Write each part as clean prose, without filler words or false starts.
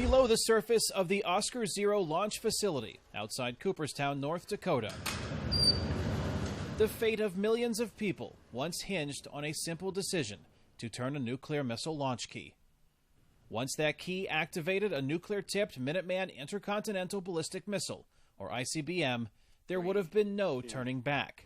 below the surface of the Oscar Zero launch facility outside Cooperstown, North Dakota. The fate of millions of people once hinged on a simple decision to turn a nuclear missile launch key. Once that key activated a nuclear-tipped Minuteman Intercontinental Ballistic Missile, or ICBM, there would have been no turning back,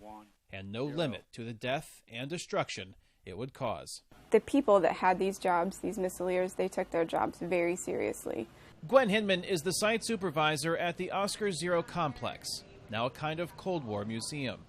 and no limit to the death and destruction it would cause. The people that had these jobs, these missileers, they took their jobs very seriously. Gwen Hinman is the site supervisor at the Oscar Zero complex, now a kind of Cold War museum.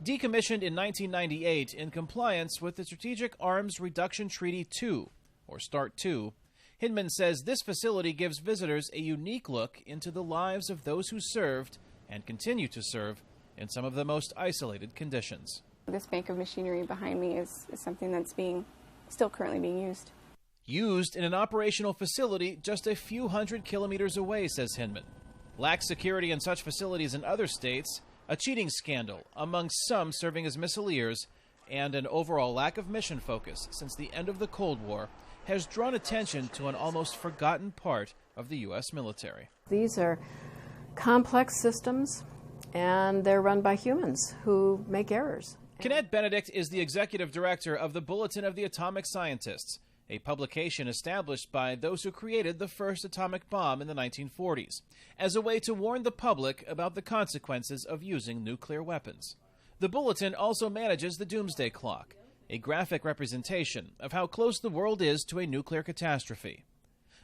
Decommissioned in 1998 in compliance with the Strategic Arms Reduction Treaty 2, or START 2, Hinman says this facility gives visitors a unique look into the lives of those who served and continue to serve in some of the most isolated conditions. This bank of machinery behind me is something that's still currently being used. Used in an operational facility just a few hundred kilometers away, says Hinman. Lax security in such facilities in other states, a cheating scandal among some serving as missileers, and an overall lack of mission focus since the end of the Cold War has drawn attention to an almost forgotten part of the U.S. military. These are complex systems, and they're run by humans who make errors. Kenneth Benedict is the executive director of the Bulletin of the Atomic Scientists, a publication established by those who created the first atomic bomb in the 1940s, as a way to warn the public about the consequences of using nuclear weapons. The Bulletin also manages the Doomsday Clock, a graphic representation of how close the world is to a nuclear catastrophe.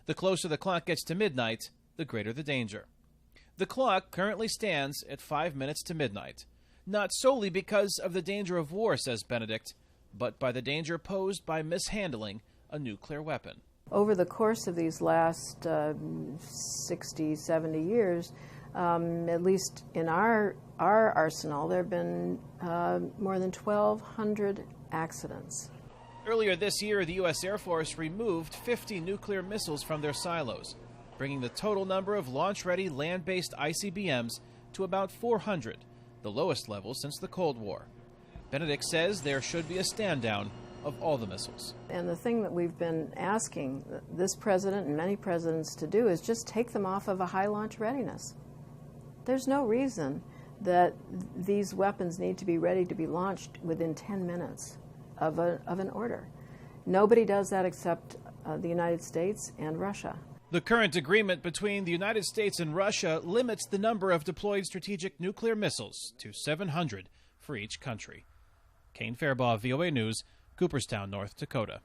The closer the clock gets to midnight, the greater the danger. The clock currently stands at 5 minutes to midnight, not solely because of the danger of war, says Benedict, but by the danger posed by mishandling a nuclear weapon. Over the course of these last 60, 70 years, at least in our arsenal, there have been more than 1,200 accidents. Earlier this year, the U.S. Air Force removed 50 nuclear missiles from their silos, bringing the total number of launch-ready land-based ICBMs to about 400, the lowest level since the Cold War. Benedict says there should be a stand-down of all the missiles. And the thing that we've been asking this president and many presidents to do is just take them off of a high launch readiness. There's no reason that these weapons need to be ready to be launched within 10 minutes of an order. Nobody does that except the United States and Russia. The current agreement between the United States and Russia limits the number of deployed strategic nuclear missiles to 700 for each country. Kane Fairbaugh, VOA News, Cooperstown, North Dakota.